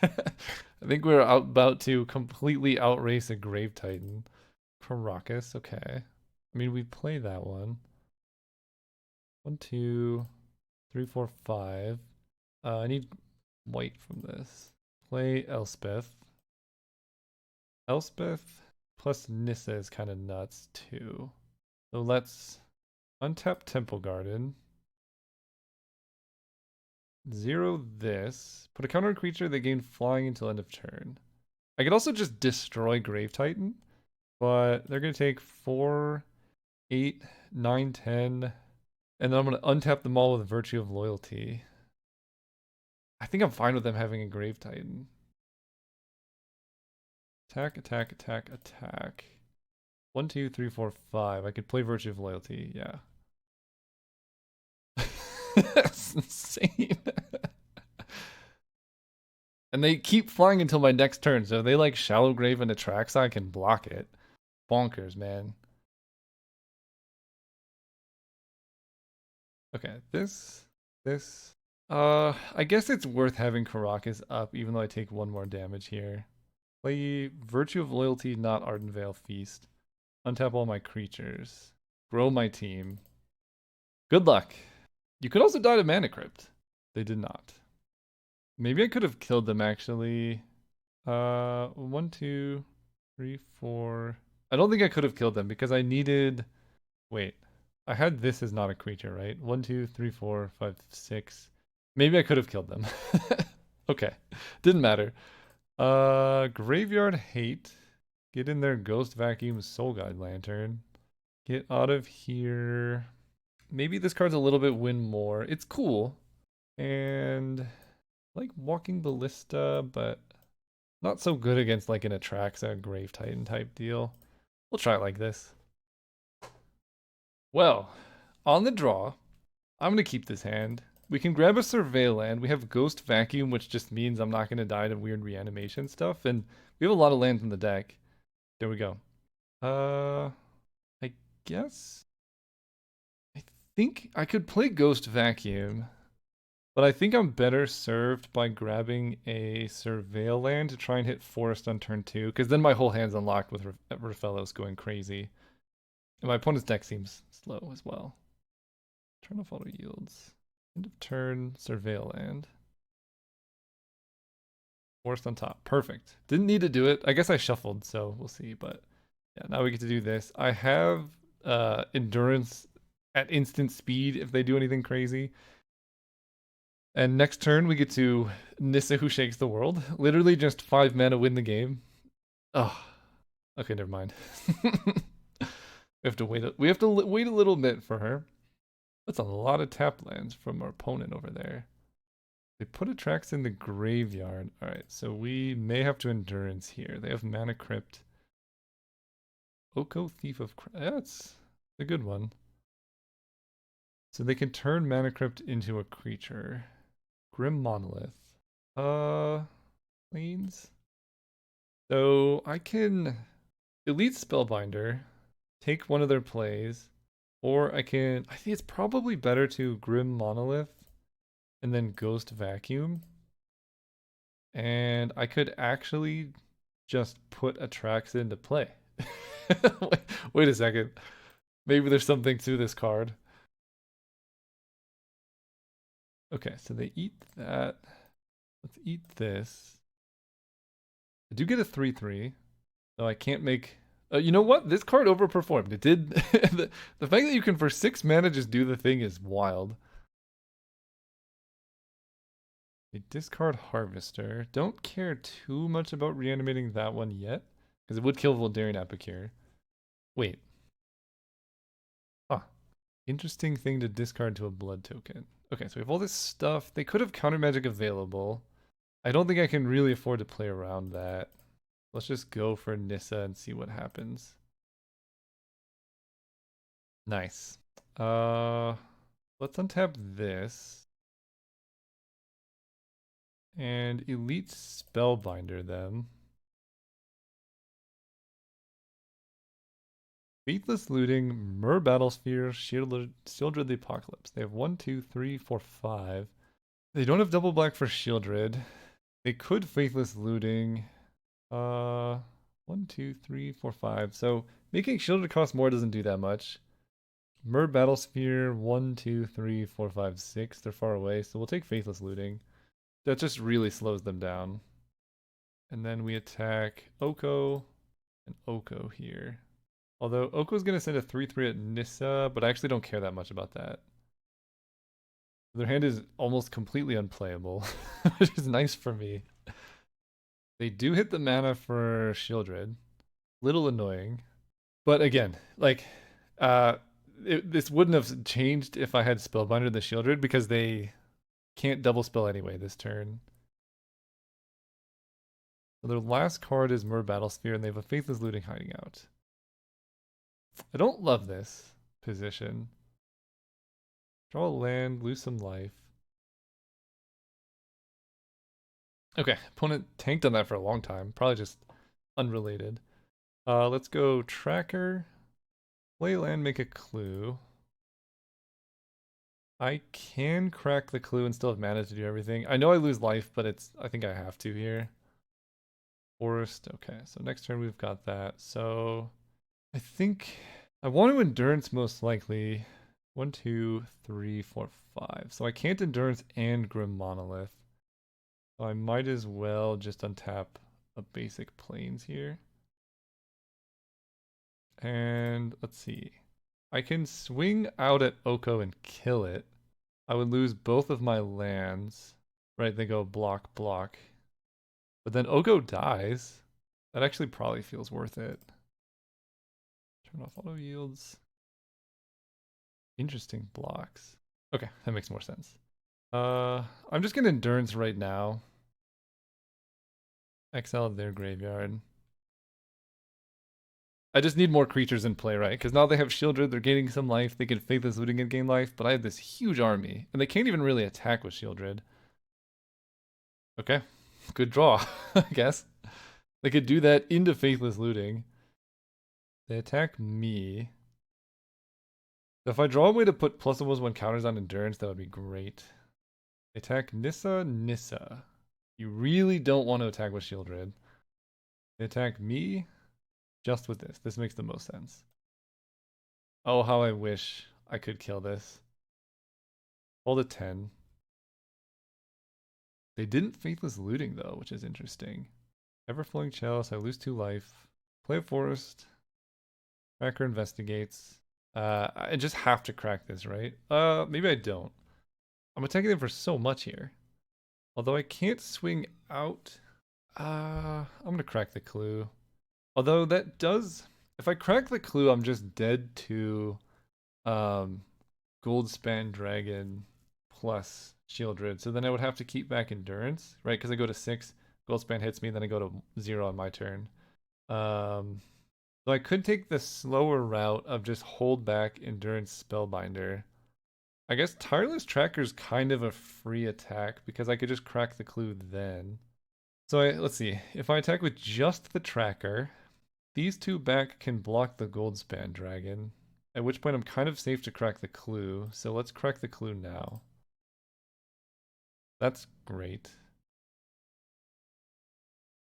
I think we're about to completely outrace a Grave Titan. Caracas, okay. I mean, we play that one. 1, 2, 3, 4, 5. I need white from this. Play Elspeth. Elspeth plus Nissa is kind of nuts too. So let's untap Temple Garden. 0 this. Put a counter on creature that gain flying until end of turn. I could also just destroy Grave Titan, but they're going to take 4, 8, 9, 10. And then I'm going to untap them all with Virtue of Loyalty. I think I'm fine with them having a Grave Titan. Attack, attack, attack, attack. 1, 2, 3, 4, 5. I could play Virtue of Loyalty, yeah. That's insane. And they keep flying until my next turn, so if they like Shallow Grave and Atraxa, I can block it. Bonkers, man. Okay, this. I guess it's worth having Caracas up, even though I take 1 more damage here. Play Virtue of Loyalty, not Ardenvale Feast. Untap all my creatures. Grow my team. Good luck. You could also die to Mana Crypt. They did not. Maybe I could have killed them actually. 1, 2, 3, 4. I don't think I could have killed them because I needed. Wait, I had this as not a creature, right? 1, 2, 3, 4, 5, 6. Maybe I could have killed them. Okay, didn't matter. Graveyard Hate. Get in there, Ghost Vacuum, Soul Guide Lantern. Get out of here. Maybe this card's a little bit win more. It's cool. And like Walking Ballista, but not so good against like an Atraxa Grave Titan type deal. We'll try it like this. Well, on the draw, I'm going to keep this hand. We can grab a Surveil land. We have Ghost Vacuum, which just means I'm not going to die to weird reanimation stuff. And we have a lot of lands in the deck. There we go. I guess. I think I could play Ghost Vacuum. But I think I'm better served by grabbing a Surveil land to try and hit Forest on turn 2, because then my whole hand's unlocked with Rafellos going crazy. And my opponent's deck seems slow as well. Turn off auto yields. End of turn, Surveil land. Forest on top. Perfect. Didn't need to do it. I guess I shuffled, so we'll see. But yeah, now we get to do this. I have Endurance at instant speed if they do anything crazy. And next turn, we get to Nissa Who Shakes the World. Literally just 5 mana win the game. Oh, okay, never mind. We have to wait. We have to wait a little bit for her. That's a lot of tap lands from our opponent over there. They put Atraxa in the graveyard. All right, so we may have to Endurance here. They have Mana Crypt. Oko Thief of... That's a good one. So they can turn Mana Crypt into a creature. Grim Monolith. Planes. So I can Elite Spellbinder, take one of their plays, or I think it's probably better to Grim Monolith and then Ghost Vacuum. And I could actually just put Atraxa into play. Wait a second. Maybe there's something to this card. Okay, so they eat that. Let's eat this. I do get a 3/3, though I can't make You know what? This card overperformed. It did. The fact that you can for 6 mana just do the thing is wild. A discard Harvester. Don't care too much about reanimating that one yet, because it would kill Voldarian Epicure. Wait. Huh. Interesting thing to discard to a blood token. Okay, so we have all this stuff. They could have counter magic available. I don't think I can really afford to play around that. Let's just go for Nissa and see what happens. Nice. Let's untap this. And Elite Spellbinder them. Faithless Looting, Myr Battlesphere, Shieldred the Apocalypse. They have 1, 2, 3, 4, 5. They don't have double black for Shieldred. They could Faithless Looting. 1, 2, 3, 4, 5. So making Shieldred cost more doesn't do that much. Myr Battlesphere, 1, 2, 3, 4, 5, 6. They're far away, so we'll take Faithless Looting. That just really slows them down. And then we attack Oko and Oko here. Although Oko's going to send a 3-3 at Nissa, but I actually don't care that much about that. Their hand is almost completely unplayable, which is nice for me. They do hit the mana for Shieldred. Little annoying. But again, like, this wouldn't have changed if I had Spellbinder the Shieldred because they can't double spell anyway this turn. So their last card is Myr Battlesphere, and they have a Faithless Looting hiding out. I don't love this position. Draw a land, lose some life. Okay, opponent tanked on that for a long time. Probably just unrelated. Let's go Tracker. Play land, make a clue. I can crack the clue and still have mana to do everything. I know I lose life, but I think I have to here. Forest, okay. So next turn we've got that. So I think I want to Endurance most likely. 1, 2, 3, 4, 5. So I can't Endurance and Grim Monolith. So I might as well just untap a basic Plains here. And let's see. I can swing out at Oko and kill it. I would lose both of my lands. Right, they go block, block. But then Oko dies. That actually probably feels worth it. Turn off auto yields. Interesting blocks. Okay, that makes more sense. I'm just gonna Endurance right now. Exile their graveyard. I just need more creatures in play, right? Because now they have Shieldred, they're gaining some life, they can Faithless Looting and gain life, but I have this huge army, and they can't even really attack with Shieldred. Okay, good draw, I guess. They could do that into Faithless Looting. They attack me. If I draw a way to put +1/+1 counters on Endurance, that would be great. They attack Nissa, Nissa. You really don't want to attack with Shieldred. They attack me just with this. This makes the most sense. Oh, how I wish I could kill this. Hold a 10. They didn't Faithless Looting, though, which is interesting. Everflowing Chalice, I lose 2 life. Play a Forest. Cracker investigates. I just have to crack this, right? Maybe I don't. I'm attacking them for so much here. Although I can't swing out. I'm gonna crack the clue. Although that does... If I crack the clue, I'm just dead to Goldspan Dragon plus Shieldred. So then I would have to keep back Endurance, right? Because I go to 6, Goldspan hits me, then I go to 0 on my turn. So I could take the slower route of just hold back Endurance Spellbinder. I guess Tireless Tracker's kind of a free attack because I could just crack the clue then. So let's see. If I attack with just the Tracker, these 2 back can block the Goldspan Dragon. At which point I'm kind of safe to crack the clue. So let's crack the clue now. That's great.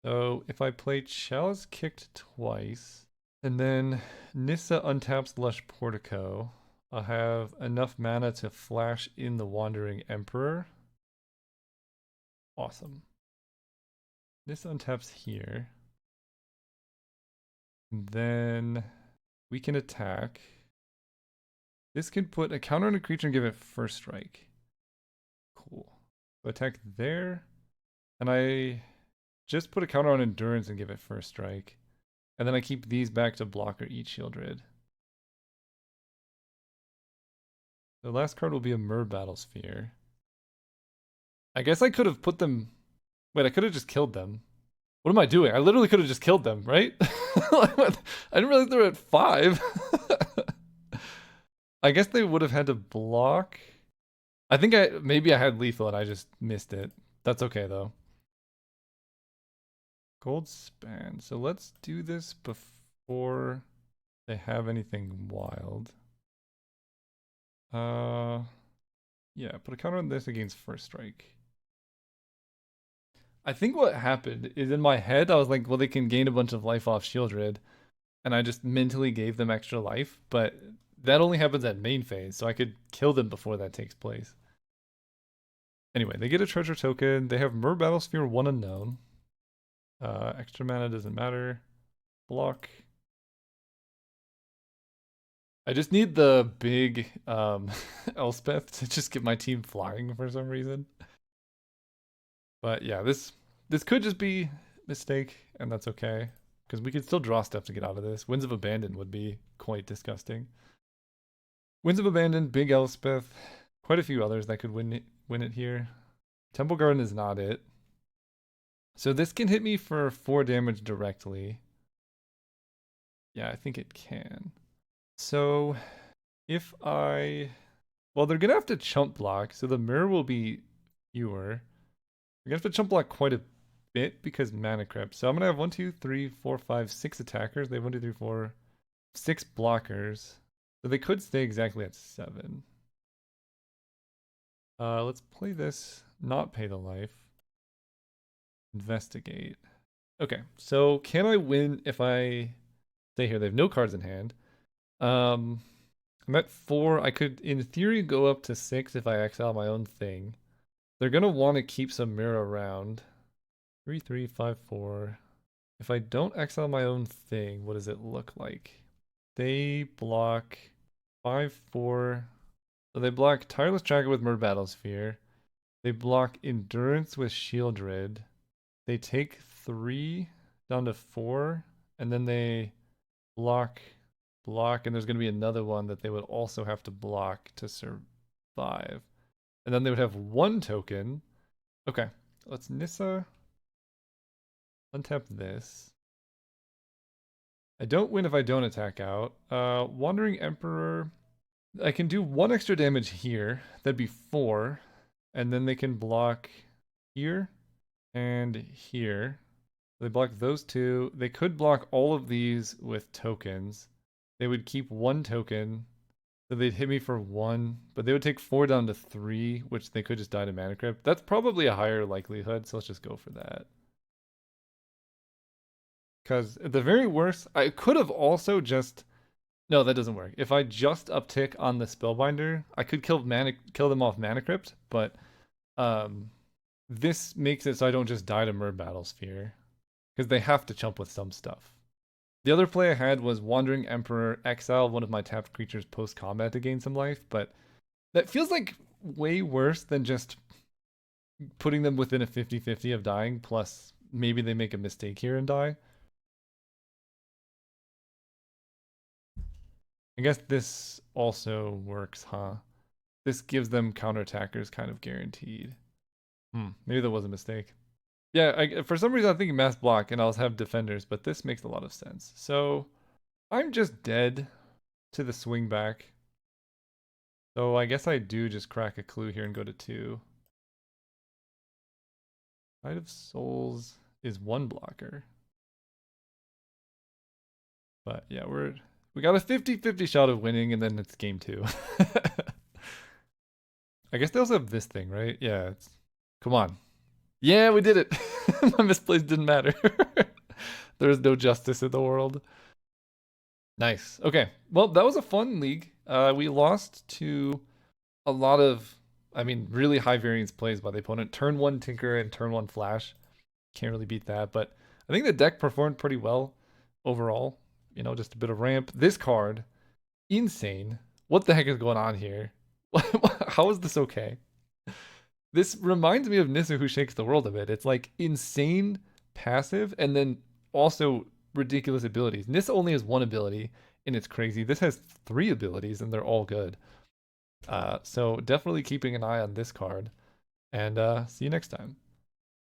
So if I play Chalice Kicked twice, and then Nissa untaps Lush Portico, I'll have enough mana to flash in the Wandering Emperor. Awesome. Nissa untaps here. And then we can attack. This can put a counter on a creature and give it first strike. Cool. So attack there. And I just put a counter on endurance and give it first strike. And then I keep these back to block or eat Shieldred. The last card will be a Mer Battlesphere. I guess I could have put them. Wait, I could have just killed them. What am I doing? I literally could have just killed them, right? I didn't realize they were at 5. I guess they would have had to block. I think maybe I had lethal and I just missed it. That's okay though. Gold span. So let's do this before they have anything wild. Yeah, put a counter on this against first strike. I think what happened is in my head I was like, well, they can gain a bunch of life off Shieldred, and I just mentally gave them extra life, but that only happens at main phase, so I could kill them before that takes place. Anyway, they get a treasure token. They have Mer Battlesphere 1 unknown. Extra mana doesn't matter. Block. I just need the big Elspeth to just get my team flying for some reason. But yeah, this could just be a mistake, and that's okay. Because we could still draw stuff to get out of this. Winds of Abandon would be quite disgusting. Winds of Abandon, Big Elspeth, quite a few others that could win it here. Temple Garden is not it. So this can hit me for 4 damage directly. Yeah, I think it can. So if well, they're gonna have to chump block, so the mirror will be fewer. They're gonna have to chump block quite a bit because mana creep. So I'm gonna have 1, 2, 3, 4, 5, 6 attackers. They have 1, 2, 3, 4, 6 blockers. So they could stay exactly at 7. Let's play this, not pay the life. Investigate. Okay, so can I win if I stay here? They have no cards in hand. I'm at 4. I could, in theory, go up to 6 if I exile my own thing. They're gonna want to keep some mirror around. 3, 3, 5, 4. If I don't exile my own thing, what does it look like? They block 5, 4. So they block Tireless Tracker with Mer Battlesphere. They block Endurance with Shieldred. They take 3 down to 4, and then they block, and there's going to be another one that they would also have to block to survive. And then they would have 1 token. Okay, let's Nissa. Untap this. I don't win if I don't attack out. Wandering Emperor. I can do 1 extra damage here. That'd be 4. And then they can block here and here. They block those 2. They could block all of these with tokens. They would keep 1 token. So they'd hit me for 1, but they would take 4 down to 3, which they could just die to mana crypt. That's probably a higher likelihood, so let's just go for that. Because at the very worst, I could have also just... No, that doesn't work. If I just uptick on the Spellbinder, I could kill them off Mana Crypt, but this makes it so I don't just die to Mer Battlesphere. Because they have to chump with some stuff. The other play I had was Wandering Emperor, exile one of my tapped creatures post-combat to gain some life, but that feels like way worse than just putting them within a 50-50 of dying, plus maybe they make a mistake here and die. I guess this also works, huh? This gives them counterattackers kind of guaranteed. Maybe that was a mistake. Yeah, for some reason I think mass block and I'll have defenders, but this makes a lot of sense. So I'm just dead to the swing back. So I guess I do just crack a clue here and go to 2. Tide of Souls is 1 blocker. But yeah, we got a 50-50 shot of winning, and then it's game 2. I guess they also have this thing, right? Yeah, come on. Yeah, we did it. My misplays didn't matter. There's no justice in the world. Nice. Okay. Well, that was a fun league. We lost to a lot of, really high variance plays by the opponent. Turn 1 Tinker and turn 1 Flash. Can't really beat that, but I think the deck performed pretty well overall. just a bit of ramp. This card, insane. What the heck is going on here? How is this okay? This reminds me of Nissa who shakes the world a bit. It's like insane passive and then also ridiculous abilities. Nissa only has one ability and it's crazy. This has three abilities and they're all good. So definitely keeping an eye on this card. And see you next time.